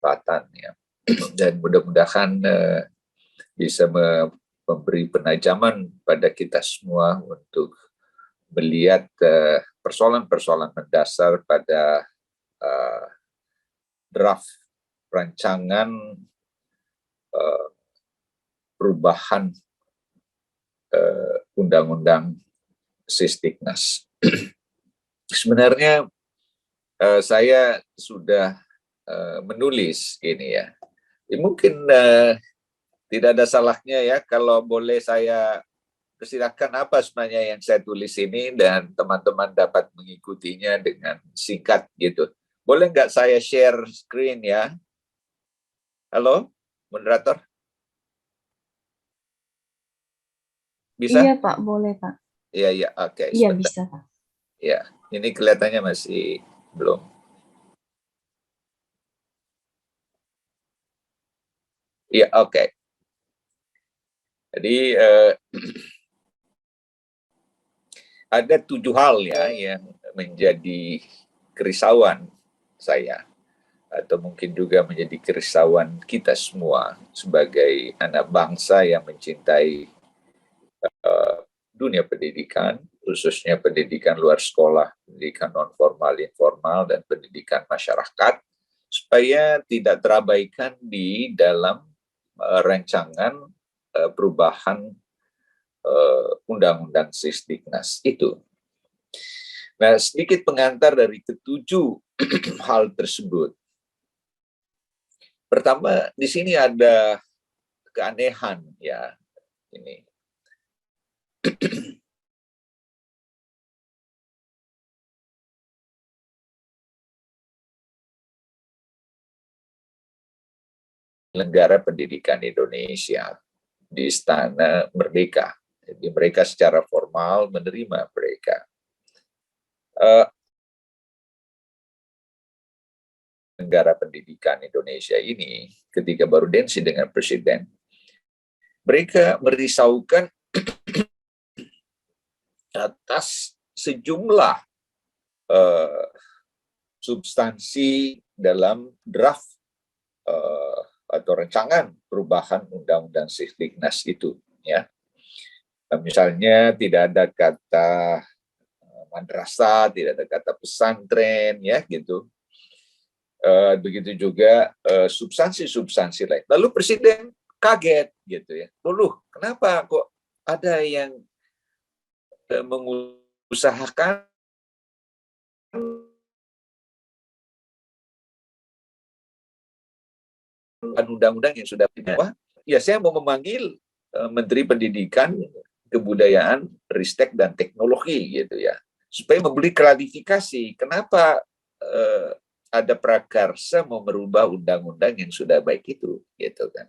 kesempatan ya. Dan mudah-mudahan bisa memberi penajaman pada kita semua untuk melihat persoalan-persoalan mendasar pada draft rancangan perubahan undang-undang Sisdiknas. Sebenarnya saya sudah menulis ini ya. Mungkin tidak ada salahnya ya kalau boleh saya persilakan apa sebenarnya yang saya tulis ini dan teman-teman dapat mengikutinya dengan singkat gitu. Boleh nggak saya share screen ya? Halo, moderator? Bisa? Iya Pak, boleh Pak. Iya, oke. Iya bisa Pak. Ya, ini kelihatannya masih belum. Iya, oke. Jadi ada 7 hal ya yang menjadi kerisauan saya, atau mungkin juga menjadi kerisauan kita semua sebagai anak bangsa yang mencintai dunia pendidikan, khususnya pendidikan luar sekolah, pendidikan non formal, informal, dan pendidikan masyarakat, supaya tidak terabaikan di dalam rancangan perubahan Undang-Undang Sisdiknas itu. Nah, sedikit pengantar dari ketujuh hal tersebut. Pertama, di sini ada keanehan ya ini. Penyelenggara pendidikan Indonesia di Istana Merdeka. Jadi mereka secara formal menerima mereka. Negara pendidikan Indonesia ini ketika baru densi dengan presiden, mereka merisaukan atas sejumlah substansi dalam draft atau rancangan perubahan Undang-Undang Sisdiknas itu ya. Misalnya tidak ada kata madrasah, tidak ada kata pesantren ya gitu. Begitu juga substansi-substansi lain. Lalu presiden kaget gitu ya. Loh, kenapa kok ada yang mengusahakan undang-undang yang sudah punya? Ya, saya mau memanggil Menteri Pendidikan, Kebudayaan, Ristek dan Teknologi gitu ya, supaya memberi klarifikasi kenapa ada prakarsa mau merubah undang-undang yang sudah baik itu gitu kan.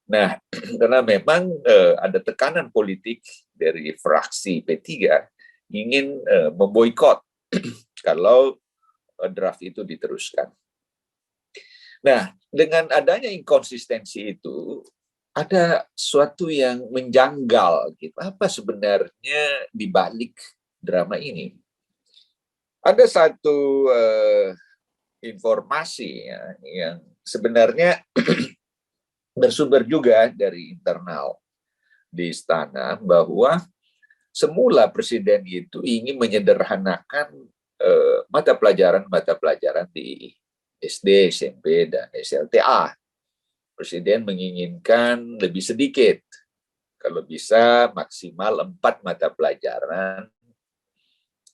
Nah, karena memang ada tekanan politik dari fraksi P3 ingin memboikot kalau draft itu diteruskan. Nah, dengan adanya inkonsistensi itu, ada sesuatu yang menjanggal gitu. Apa sebenarnya di balik drama ini? Ada satu informasi ya, yang sebenarnya bersumber juga dari internal di istana, bahwa semula presiden itu ingin menyederhanakan mata pelajaran di SD, SMP, dan SLTA. Presiden menginginkan lebih sedikit, kalau bisa maksimal 4 mata pelajaran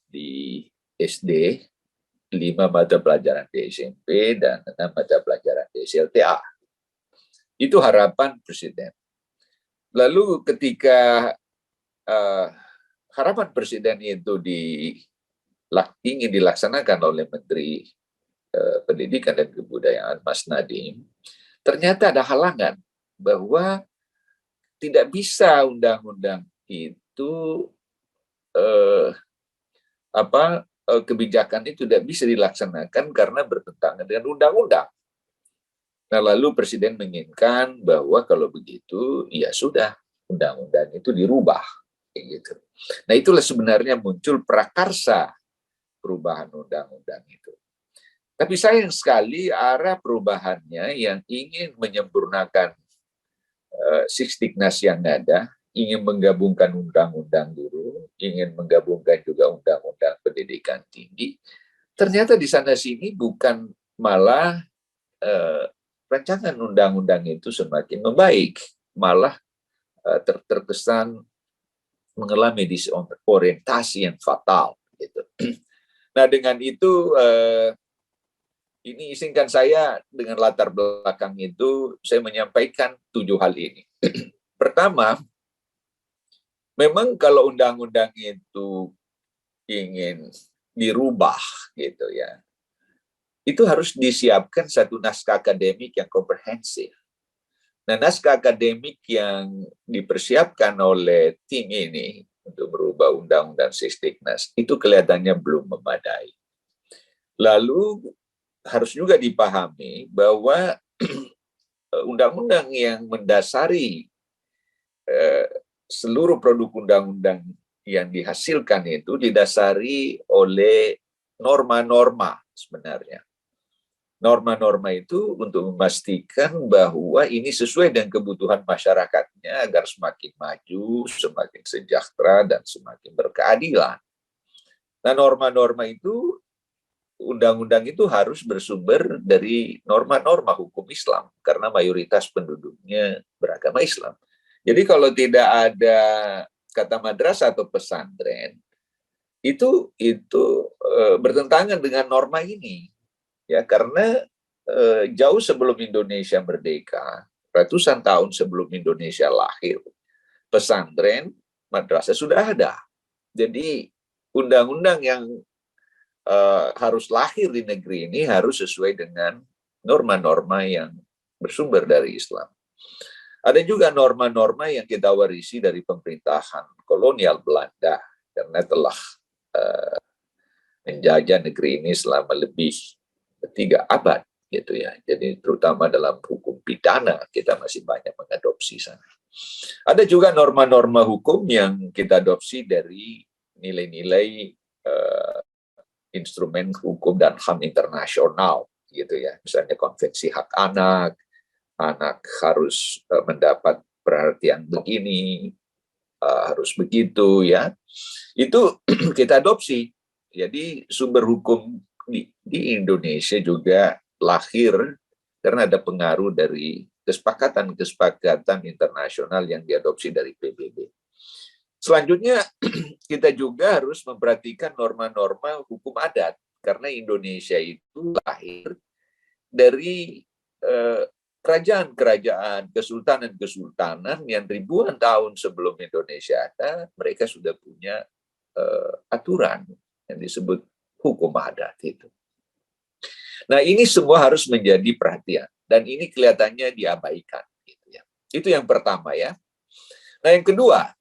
di SD, 5 mata pelajaran di SMP, dan 6 mata pelajaran di SLTA. Itu harapan presiden. Lalu ketika harapan presiden itu ingin dilaksanakan oleh Menteri Pendidikan dan Kebudayaan Mas Nadiem, ternyata ada halangan bahwa tidak bisa undang-undang itu kebijakan itu tidak bisa dilaksanakan karena bertentangan dengan undang-undang. Nah, lalu presiden menginginkan bahwa kalau begitu ya sudah, undang-undang itu dirubah gitu. Nah, itulah sebenarnya muncul prakarsa perubahan undang-undang itu. Tapi sayang sekali arah perubahannya yang ingin menyempurnakan Sisdiknas yang ada, ingin menggabungkan undang-undang guru, ingin menggabungkan juga undang-undang pendidikan tinggi, ternyata di sana sini bukan malah rancangan undang-undang itu semakin membaik, malah terkesan mengalami disorientasi yang fatal. Gitu. Nah dengan itu ini izinkan saya dengan latar belakang itu saya menyampaikan 7 hal ini. Pertama, memang kalau undang-undang itu ingin dirubah gitu ya, itu harus disiapkan satu naskah akademik yang komprehensif. Nah, naskah akademik yang dipersiapkan oleh tim ini untuk merubah undang-undang Sisdiknas itu kelihatannya belum memadai. Lalu harus juga dipahami bahwa undang-undang yang mendasari seluruh produk undang-undang yang dihasilkan itu didasari oleh norma-norma sebenarnya. Norma-norma itu untuk memastikan bahwa ini sesuai dengan kebutuhan masyarakatnya agar semakin maju, semakin sejahtera, dan semakin berkeadilan. Nah, norma-norma itu, undang-undang itu harus bersumber dari norma-norma hukum Islam, karena mayoritas penduduknya beragama Islam. Jadi kalau tidak ada kata madrasah atau pesantren, itu bertentangan dengan norma ini. Ya, karena jauh sebelum Indonesia merdeka, ratusan tahun sebelum Indonesia lahir, pesantren, madrasah sudah ada. Jadi undang-undang yang harus lahir di negeri ini harus sesuai dengan norma-norma yang bersumber dari Islam. Ada juga norma-norma yang kita warisi dari pemerintahan kolonial Belanda, karena telah menjajah negeri ini selama lebih 3 abad gitu ya. Jadi terutama dalam hukum pidana kita masih banyak mengadopsi sana. Ada juga norma-norma hukum yang kita adopsi dari nilai-nilai instrumen hukum dan HAM internasional gitu ya. Misalnya konvensi hak anak, anak harus mendapat perhatian begini, harus begitu ya. Itu kita adopsi. Jadi sumber hukum di Indonesia juga lahir karena ada pengaruh dari kesepakatan-kesepakatan internasional yang diadopsi dari PBB. Selanjutnya, kita juga harus memperhatikan norma-norma hukum adat, karena Indonesia itu lahir dari kerajaan-kerajaan, kesultanan-kesultanan yang ribuan tahun sebelum Indonesia ada, mereka sudah punya aturan yang disebut hukum adat itu. Nah, ini semua harus menjadi perhatian, dan ini kelihatannya diabaikan. Gitu ya. Itu yang pertama ya. Nah, yang kedua,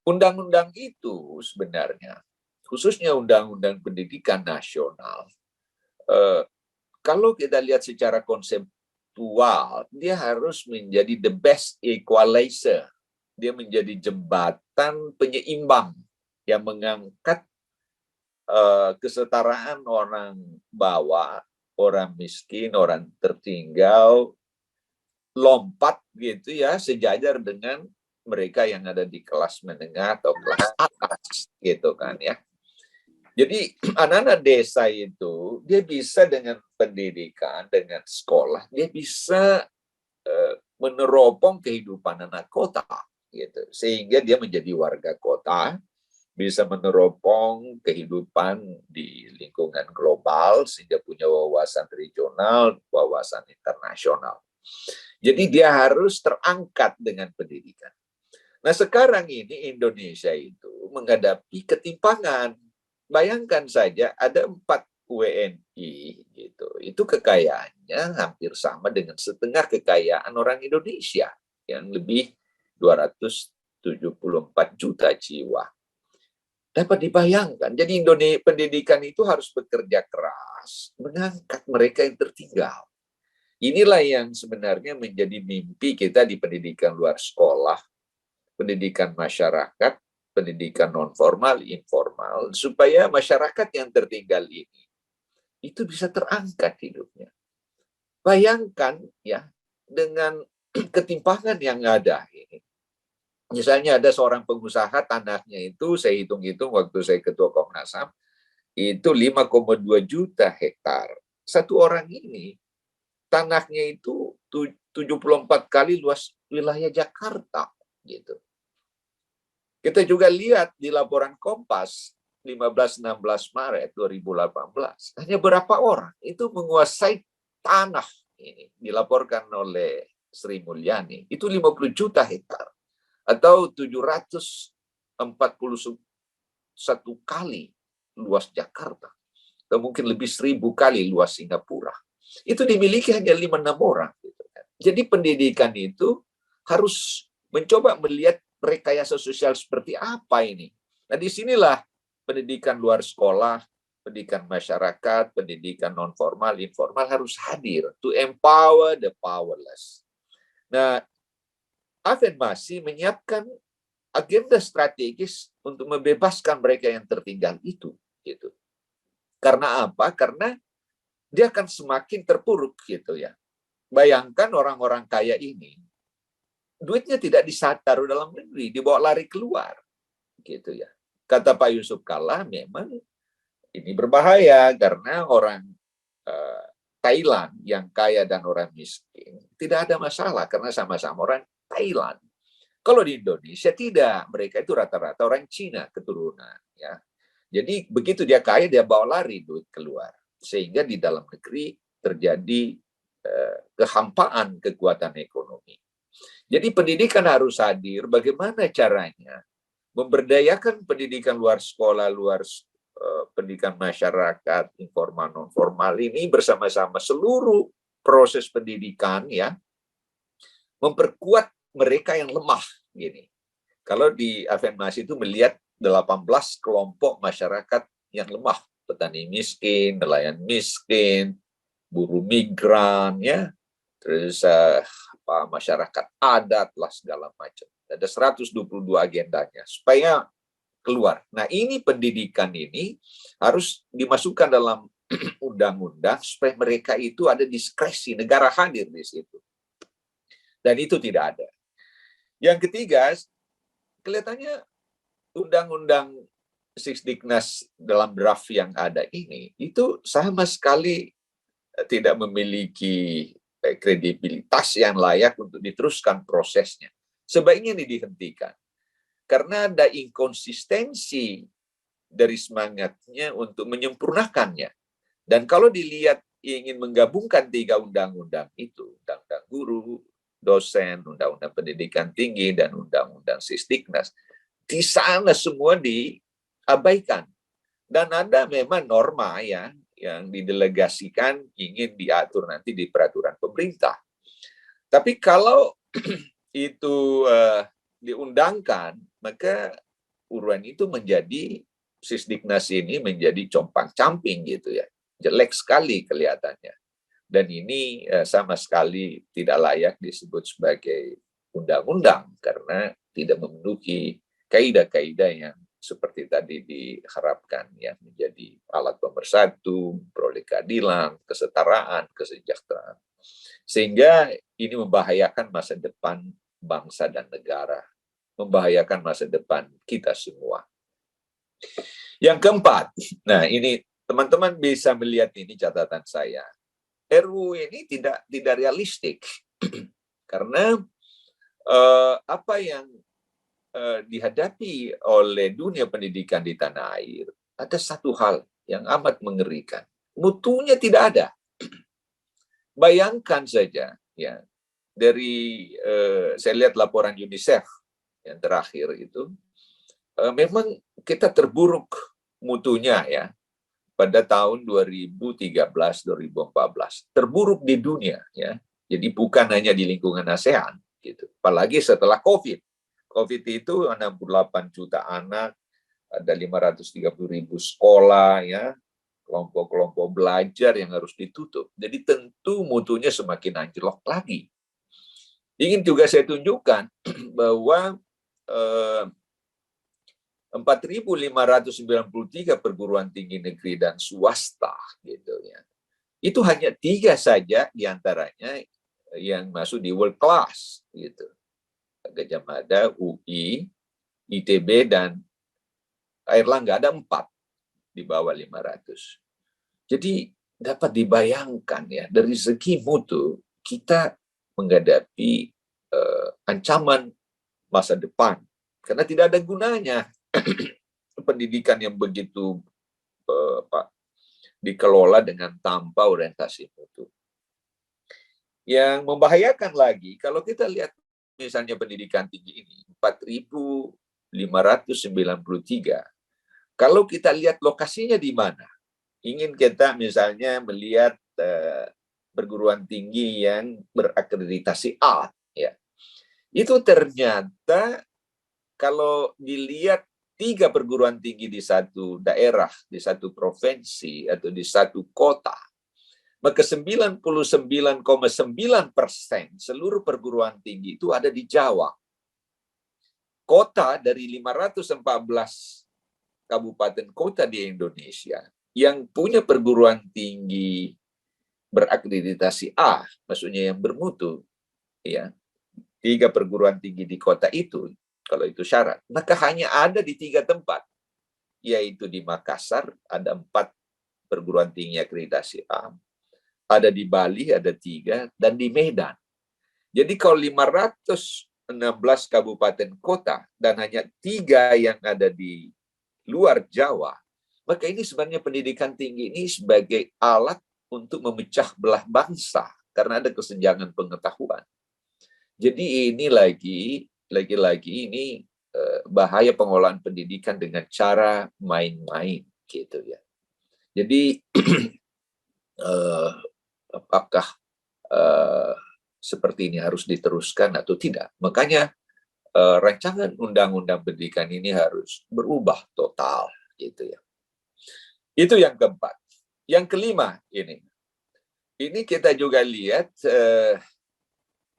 undang-undang itu sebenarnya, khususnya undang-undang pendidikan nasional, kalau kita lihat secara konseptual, dia harus menjadi the best equalizer. Dia menjadi jembatan penyeimbang yang mengangkat kesetaraan orang bawah, orang miskin, orang tertinggal, lompat gitu ya, sejajar dengan mereka yang ada di kelas menengah atau kelas atas gitu kan ya. Jadi anak-anak desa itu dia bisa dengan pendidikan, dengan sekolah, dia bisa meneropong kehidupan anak kota gitu, sehingga dia menjadi warga kota, bisa meneropong kehidupan di lingkungan global sehingga punya wawasan regional, wawasan internasional. Jadi dia harus terangkat dengan pendidikan. Nah, sekarang ini Indonesia itu menghadapi ketimpangan. Bayangkan saja ada 4 WNI gitu. Itu kekayaannya hampir sama dengan setengah kekayaan orang Indonesia yang lebih 274 juta jiwa. Dapat dibayangkan. Jadi pendidikan itu harus bekerja keras mengangkat mereka yang tertinggal. Inilah yang sebenarnya menjadi mimpi kita di pendidikan luar sekolah, pendidikan masyarakat, pendidikan non-formal, informal, supaya masyarakat yang tertinggal ini itu bisa terangkat hidupnya. Bayangkan ya, dengan ketimpangan yang ada ini. Misalnya ada seorang pengusaha, tanahnya itu saya hitung-hitung waktu saya ketua Komnas HAM, itu 5,2 juta hektar. Satu orang ini, tanahnya itu 74 kali luas wilayah Jakarta. Gitu. Kita juga lihat di laporan Kompas, 15-16 Maret 2018, hanya berapa orang itu menguasai tanah ini, dilaporkan oleh Sri Mulyani, itu 50 juta hektar, atau 741 kali luas Jakarta, atau mungkin lebih 1000 kali luas Singapura. Itu dimiliki hanya 5-6 orang. Jadi pendidikan itu harus mencoba melihat rekayasa sosial seperti apa ini. Nah, disinilah pendidikan luar sekolah, pendidikan masyarakat, pendidikan non-formal, informal harus hadir to empower the powerless. Nah, AFEN masih menyiapkan agenda strategis untuk membebaskan mereka yang tertinggal itu. Gitu. Karena apa? Karena dia akan semakin terpuruk gitu ya. Bayangkan orang-orang kaya ini, duitnya tidak taruh dalam negeri, dibawa lari keluar. Gitu ya. Kata Pak Yusuf Kalla, memang ini berbahaya karena orang Thailand yang kaya dan orang miskin tidak ada masalah karena sama-sama orang Thailand. Kalau di Indonesia tidak, mereka itu rata-rata orang Cina keturunan. Ya. Jadi begitu dia kaya, dia bawa lari duit keluar. Sehingga di dalam negeri terjadi kehampaan kekuatan ekonomi. Jadi pendidikan harus hadir. Bagaimana caranya memberdayakan pendidikan luar sekolah, luar pendidikan masyarakat, informal non-formal ini bersama-sama seluruh proses pendidikan ya, memperkuat mereka yang lemah gini. Kalau di afirmasi itu melihat 18 kelompok masyarakat yang lemah, petani miskin, nelayan miskin, buruh migran ya, terus masyarakat adat lah segala macam. Ada 122 agendanya supaya keluar. Nah, ini pendidikan ini harus dimasukkan dalam undang-undang supaya mereka itu ada diskresi, negara hadir di situ. Dan itu tidak ada. Yang ketiga, kelihatannya undang-undang Sisdiknas dalam draft yang ada ini, itu sama sekali tidak memiliki kredibilitas yang layak untuk diteruskan prosesnya. Sebaiknya ini dihentikan. Karena ada inkonsistensi dari semangatnya untuk menyempurnakannya. Dan kalau dilihat ingin menggabungkan 3 undang-undang itu, undang-undang guru, dosen, undang-undang pendidikan tinggi, dan undang-undang Sisdiknas, di sana semua diabaikan. Dan ada memang norma ya yang didelegasikan ingin diatur nanti di peraturan pemerintah. Tapi kalau itu diundangkan, maka uruan itu menjadi Sisdiknas ini menjadi compang-camping gitu ya. Jelek sekali kelihatannya. Dan ini sama sekali tidak layak disebut sebagai undang-undang karena tidak memenuhi kaidah-kaidah yang seperti tadi diharapkan ya, menjadi alat pemersatu, memperoleh keadilan, kesetaraan, kesejahteraan. Sehingga ini membahayakan masa depan bangsa dan negara, membahayakan masa depan kita semua. Yang keempat, nah ini teman-teman bisa melihat ini catatan saya. RUU ini tidak realistik karena apa yang dihadapi oleh dunia pendidikan di tanah air, ada satu hal yang amat mengerikan. Mutunya tidak ada. Bayangkan saja ya, dari saya lihat laporan UNICEF yang terakhir itu, memang kita terburuk mutunya ya pada tahun 2013-2014, terburuk di dunia ya. Jadi bukan hanya di lingkungan ASEAN gitu. Apalagi setelah COVID. COVID itu 68 juta anak, ada 530.000 sekolah ya, kelompok-kelompok belajar yang harus ditutup. Jadi tentu mutunya semakin anjlok lagi. Ingin juga saya tunjukkan bahwa 4.593 perguruan tinggi negeri dan swasta gitu ya. Itu hanya 3 saja diantaranya yang masuk di world class gitu. Gajah Mada, UI, ITB dan Airlangga ada 4 di bawah 500. Jadi dapat dibayangkan ya dari segi mutu kita menghadapi ancaman masa depan karena tidak ada gunanya pendidikan yang begitu dikelola dengan tanpa orientasi mutu. Yang membahayakan lagi, kalau kita lihat misalnya pendidikan tinggi ini, 4.593. Kalau kita lihat lokasinya di mana, ingin kita misalnya melihat perguruan tinggi yang berakreditasi A, ya, itu ternyata kalau dilihat 3 perguruan tinggi di satu daerah, di satu provinsi, atau di satu kota, maka 99,9% seluruh perguruan tinggi itu ada di Jawa. Kota dari 514 kabupaten kota di Indonesia yang punya perguruan tinggi berakreditasi A, maksudnya yang bermutu, ya, 3 perguruan tinggi di kota itu, kalau itu syarat, maka hanya ada di 3 tempat, yaitu di Makassar ada 4 perguruan tinggi akreditasi A, ada di Bali ada 3, dan di Medan. Jadi kalau 516 kabupaten kota dan hanya 3 yang ada di luar Jawa, maka ini sebenarnya pendidikan tinggi ini sebagai alat untuk memecah belah bangsa karena ada kesenjangan pengetahuan. Jadi ini lagi-lagi ini bahaya pengelolaan pendidikan dengan cara main-main gitu ya. Jadi apakah seperti ini harus diteruskan atau tidak? Makanya rancangan undang-undang pendidikan ini harus berubah total gitu ya. Itu yang keempat. Yang kelima ini kita juga lihat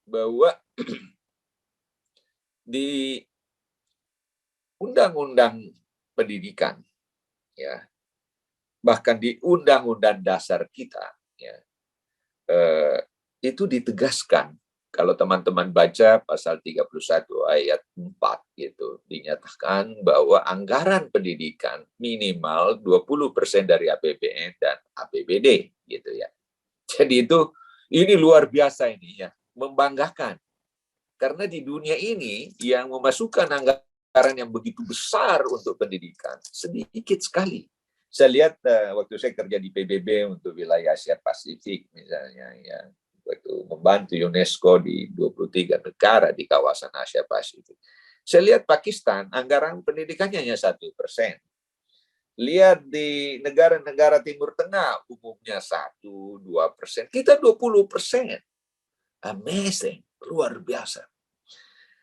bahwa di undang-undang pendidikan, ya, bahkan di undang-undang dasar kita, ya, itu ditegaskan. Kalau teman-teman baca pasal 31 ayat 4 gitu, dinyatakan bahwa anggaran pendidikan minimal 20% dari APBN dan APBD gitu ya. Jadi ini luar biasa ini ya, membanggakan. Karena di dunia ini yang memasukkan anggaran yang begitu besar untuk pendidikan sedikit sekali. Saya lihat waktu saya kerja di PBB untuk wilayah Asia Pasifik misalnya, ya, waktu membantu UNESCO di 23 negara di kawasan Asia Pasifik. Saya lihat Pakistan, anggaran pendidikannya hanya 1%. Lihat di negara-negara Timur Tengah, umumnya 1-2%. Kita 20%. Amazing, luar biasa.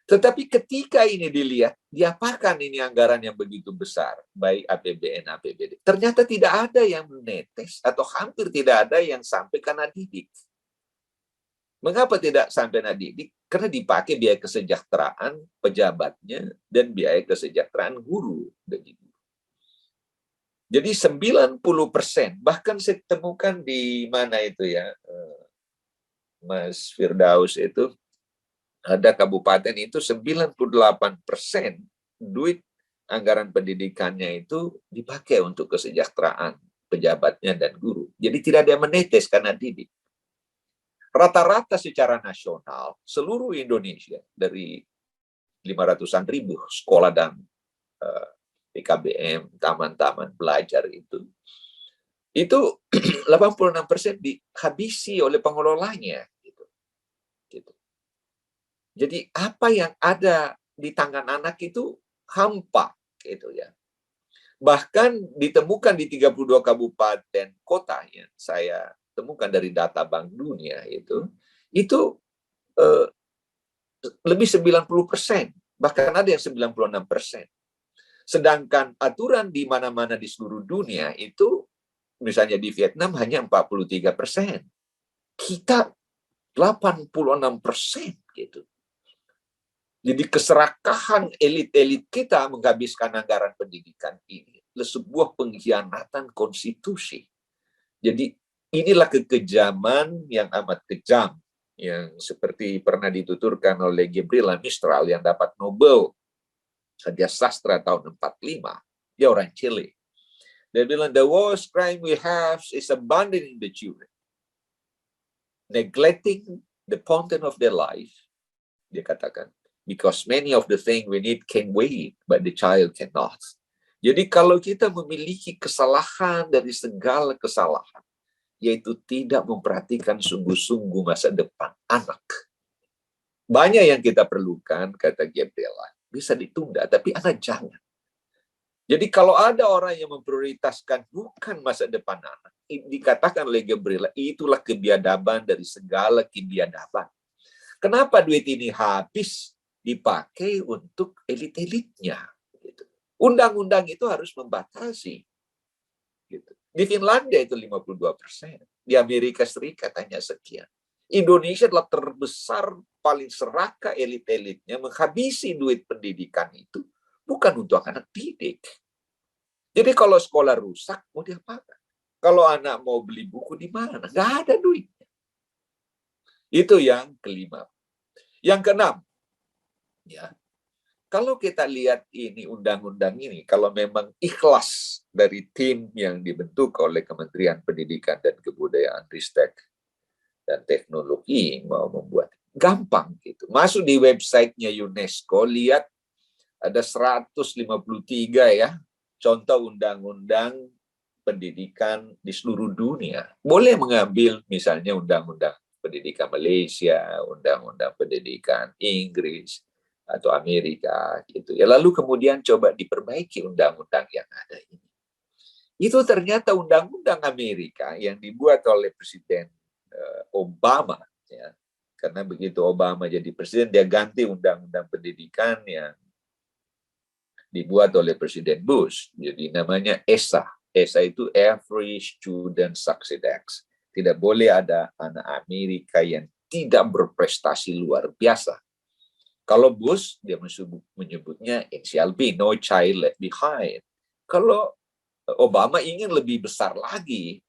Tetapi ketika ini dilihat, diapakan ini anggaran yang begitu besar, baik APBN, APBD. Ternyata tidak ada yang menetes, atau hampir tidak ada yang sampai kena didik. Mengapa tidak sampai kena didik? Karena dipakai biaya kesejahteraan pejabatnya dan biaya kesejahteraan guru. Jadi 90%, bahkan saya temukan di mana itu ya, Mas Firdaus itu, ada kabupaten itu 98% duit anggaran pendidikannya itu dipakai untuk kesejahteraan pejabatnya dan guru. Jadi tidak ada yang menetes karena didik. Rata-rata secara nasional, seluruh Indonesia, dari 500-an ribu sekolah dan PKBM, taman-taman belajar itu 86% dihabisi oleh pengelolanya. Jadi apa yang ada di tangan anak itu hampa gitu ya. Bahkan ditemukan di 32 kabupaten kota yang saya temukan dari data Bank Dunia itu lebih 90%, bahkan ada yang 96%. Sedangkan aturan di mana-mana di seluruh dunia itu misalnya di Vietnam hanya 43%. Kita 86% gitu. Jadi keserakahan elit-elit kita menghabiskan anggaran pendidikan ini adalah sebuah pengkhianatan konstitusi. Jadi inilah kekejaman yang amat kejam, yang seperti pernah dituturkan oleh Gabriela Mistral yang dapat Nobel hadiah sastra tahun 45. Dia orang Chile. Dia bilang, the worst crime we have is abandoning the children, neglecting the content of their life. Dia katakan, because many of the things we need can wait, but the child cannot. Jadi kalau kita memiliki kesalahan dari segala kesalahan, yaitu tidak memperhatikan sungguh-sungguh masa depan anak. Banyak yang kita perlukan, kata Gabriela, bisa ditunda, tapi anak jangan. Jadi kalau ada orang yang memprioritaskan bukan masa depan anak, dikatakan oleh Gabriela, itulah kebiadaban dari segala kebiadaban. Kenapa duit ini habis dipakai untuk elit-elitnya? Undang-undang itu harus membatasi. Di Finlandia itu 52%. Di Amerika Serikat hanya sekian. Indonesia adalah terbesar, paling serakah elit-elitnya menghabisi duit pendidikan itu bukan untuk anak didik. Jadi kalau sekolah rusak, mau diapakan? Kalau anak mau beli buku di mana? Nggak ada duitnya. Itu yang kelima. Yang keenam, ya, kalau kita lihat ini undang-undang ini, kalau memang ikhlas dari tim yang dibentuk oleh Kementerian Pendidikan dan Kebudayaan, Ristek dan Teknologi mau membuat, gampang gitu. Masuk di websitenya UNESCO, lihat ada 153 ya, contoh undang-undang pendidikan di seluruh dunia. Boleh mengambil misalnya undang-undang pendidikan Malaysia, undang-undang pendidikan Inggris atau Amerika gitu ya. Lalu kemudian coba diperbaiki undang-undang yang ada ini. Itu ternyata undang-undang Amerika yang dibuat oleh Presiden Obama ya. Karena begitu Obama jadi presiden, dia ganti undang-undang pendidikan yang dibuat oleh Presiden Bush. Jadi namanya ESA. ESA itu Every Student Succeed Act. Tidak boleh ada anak Amerika yang tidak berprestasi luar biasa. Kalau Bush, dia menyebutnya NCLB, No Child Left Behind. Kalau Obama ingin lebih besar lagi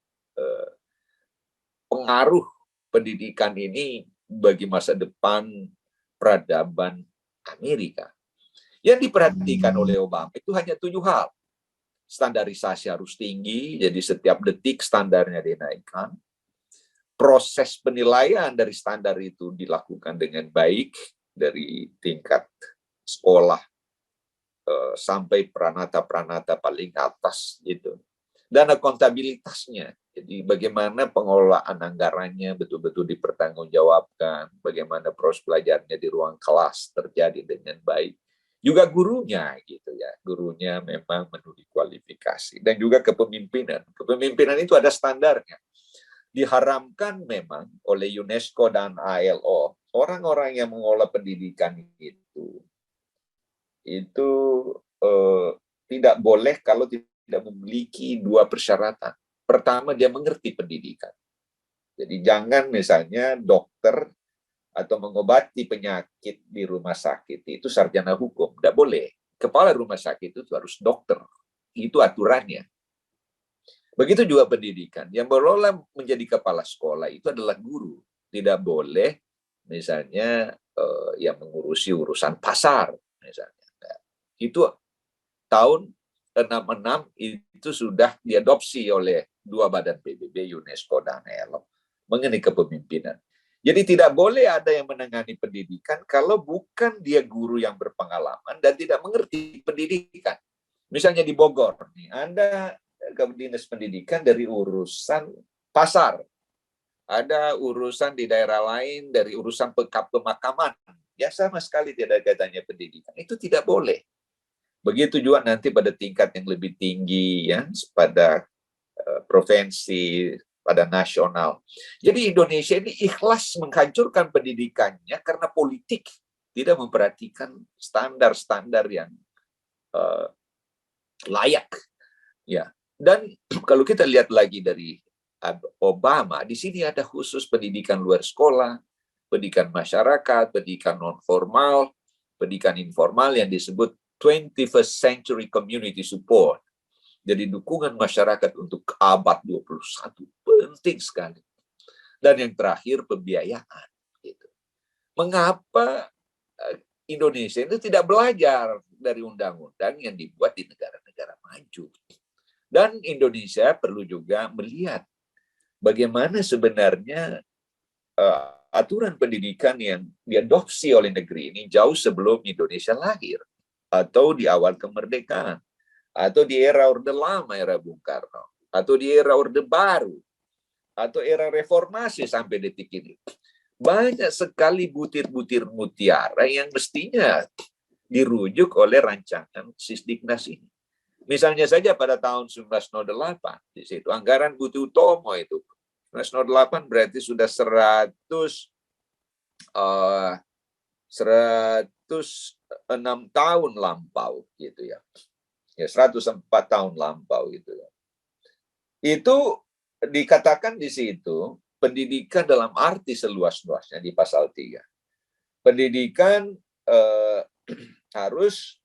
pengaruh pendidikan ini bagi masa depan peradaban Amerika. Yang diperhatikan oleh Obama itu hanya 7 hal. Standarisasi harus tinggi, jadi setiap detik standarnya dinaikkan. Proses penilaian dari standar itu dilakukan dengan baik, dari tingkat sekolah sampai pranata-pranata paling atas gitu. Dan akuntabilitasnya, jadi bagaimana pengelolaan anggarannya betul-betul dipertanggungjawabkan, bagaimana proses belajarnya di ruang kelas terjadi dengan baik. Juga gurunya gitu ya, gurunya memang memenuhi kualifikasi. Dan juga kepemimpinan. Kepemimpinan itu ada standarnya. Diharamkan memang oleh UNESCO dan ILO, orang-orang yang mengelola pendidikan itu tidak boleh kalau tidak memiliki 2 persyaratan. Pertama, dia mengerti pendidikan. Jadi jangan misalnya dokter atau mengobati penyakit di rumah sakit itu sarjana hukum, tidak boleh. Kepala rumah sakit itu harus dokter. Itu aturannya. Begitu juga pendidikan. Yang berolah menjadi kepala sekolah itu adalah guru. Tidak boleh misalnya yang mengurusi urusan pasar misalnya. Itu tahun 66 itu sudah diadopsi oleh 2 badan PBB, UNESCO dan ILO mengenai kepemimpinan. Jadi tidak boleh ada yang menangani pendidikan kalau bukan dia guru yang berpengalaman dan tidak mengerti pendidikan. Misalnya di Bogor, nih, Anda ke dinas pendidikan dari urusan pasar, ada urusan di daerah lain dari urusan pemakaman, ya sama sekali tidak ada kaitannya pendidikan. Itu tidak boleh. Begitu juga nanti pada tingkat yang lebih tinggi, ya, pada provinsi, pada nasional. Jadi Indonesia ini ikhlas menghancurkan pendidikannya karena politik tidak memperhatikan standar-standar yang layak. Ya. Dan kalau kita lihat lagi dari Obama, di sini ada khusus pendidikan luar sekolah, pendidikan masyarakat, pendidikan non formal, pendidikan informal yang disebut 21st Century Community Support. Jadi dukungan masyarakat untuk abad 21 penting sekali. Dan yang terakhir pembiayaan. Gitu. Mengapa Indonesia itu tidak belajar dari undang-undang yang dibuat di negara-negara maju? Dan Indonesia perlu juga melihat bagaimana sebenarnya aturan pendidikan yang diadopsi oleh negeri ini jauh sebelum Indonesia lahir, atau di awal kemerdekaan, atau di era Orde Lama, era Bung Karno, atau di era Orde Baru, atau era reformasi sampai detik ini. Banyak sekali butir-butir mutiara yang mestinya dirujuk oleh rancangan Sisdiknas ini. Misalnya saja pada tahun 1908, di situ anggaran Budi Utomo itu 1908 berarti sudah 106 tahun lampau gitu ya. Ya 104 tahun lampau gitu ya. Itu dikatakan di situ pendidikan dalam arti seluas-luasnya di pasal 3. Pendidikan harus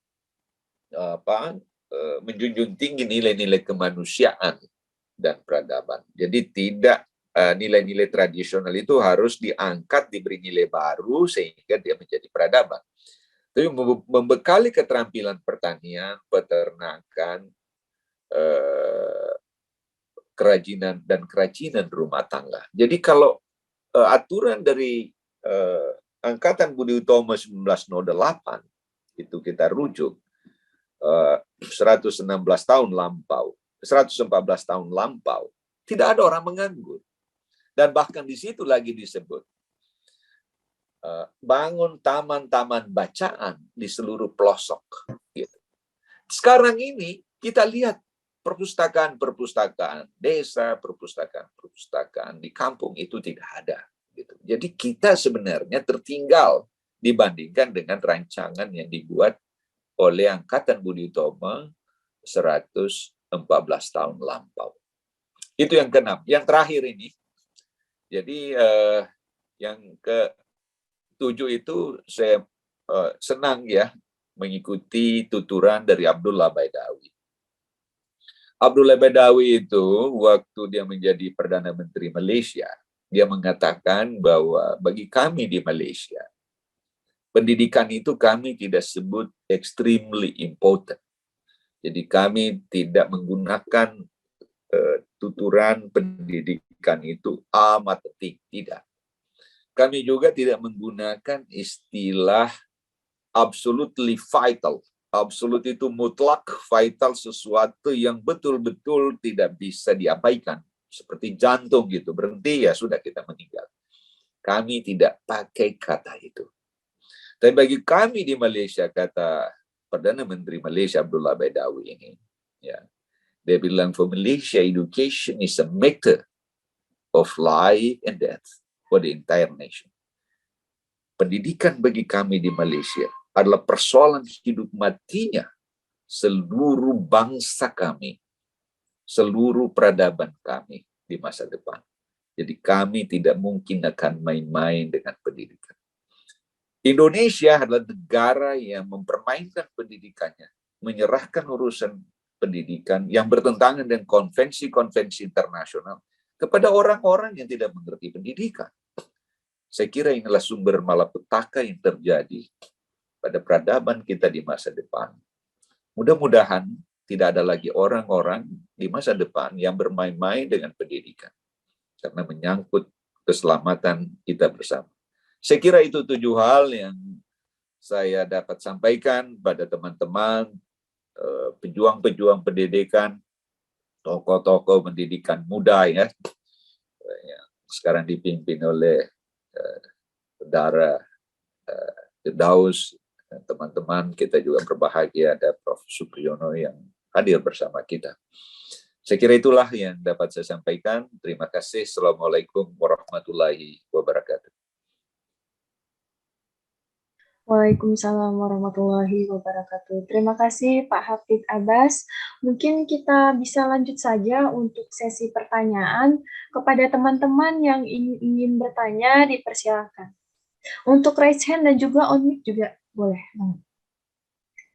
menjunjung tinggi nilai-nilai kemanusiaan dan peradaban. Jadi tidak nilai-nilai tradisional itu harus diangkat, diberi nilai baru sehingga dia menjadi peradaban. Tapi membekali keterampilan pertanian, peternakan, kerajinan dan kerajinan rumah tangga. Jadi kalau aturan dari Angkatan Budi Utomo 1908 itu kita rujuk 116 tahun lampau, 114 tahun lampau, tidak ada orang menganggur. Dan bahkan di situ lagi disebut bangun taman-taman bacaan di seluruh pelosok. Gitu. Sekarang ini kita lihat perpustakaan-perpustakaan desa, perpustakaan-perpustakaan di kampung itu tidak ada. Gitu. Jadi kita sebenarnya tertinggal dibandingkan dengan rancangan yang dibuat oleh Angkatan Budi Utomo 114 tahun lampau. Itu yang keenam. Yang terakhir ini, jadi yang ke-7 itu saya senang ya mengikuti tuturan dari Abdullah Baidawi. Abdullah Baidawi itu waktu dia menjadi Perdana Menteri Malaysia, dia mengatakan bahwa bagi kami di Malaysia, pendidikan itu kami tidak sebut extremely important. Jadi kami tidak menggunakan tuturan pendidikan itu amat penting, tidak. Kami juga tidak menggunakan istilah absolutely vital. Absolut itu mutlak, vital sesuatu yang betul-betul tidak bisa diabaikan. Seperti jantung gitu, berhenti ya sudah kita meninggal. Kami tidak pakai kata itu. Tapi bagi kami di Malaysia, kata Perdana Menteri Malaysia Abdullah Baidawi ini, ya, dia bilang for Malaysia, education is a matter of life and death for the entire nation. Pendidikan bagi kami di Malaysia adalah persoalan hidup matinya seluruh bangsa kami, seluruh peradaban kami di masa depan. Jadi kami tidak mungkin akan main-main dengan pendidikan. Indonesia adalah negara yang mempermainkan pendidikannya, menyerahkan urusan pendidikan yang bertentangan dengan konvensi-konvensi internasional kepada orang-orang yang tidak mengerti pendidikan. Saya kira inilah sumber malapetaka yang terjadi pada peradaban kita di masa depan. Mudah-mudahan tidak ada lagi orang-orang di masa depan yang bermain-main dengan pendidikan, karena menyangkut keselamatan kita bersama. Saya kira itu 7 hal yang saya dapat sampaikan pada teman-teman, pejuang-pejuang pendidikan, tokoh-tokoh pendidikan muda ya, yang sekarang dipimpin oleh saudara Firdaus, teman-teman kita juga berbahagia ada Prof. Supriyono yang hadir bersama kita. Saya kira itulah yang dapat saya sampaikan. Terima kasih. Assalamualaikum warahmatullahi wabarakatuh. Waalaikumsalam warahmatullahi wabarakatuh. Terima kasih Pak Hafidz Abbas. Mungkin kita bisa lanjut saja untuk sesi pertanyaan. Kepada teman-teman yang ingin bertanya, dipersilakan. Untuk raise hand dan juga on mic juga Boleh banget.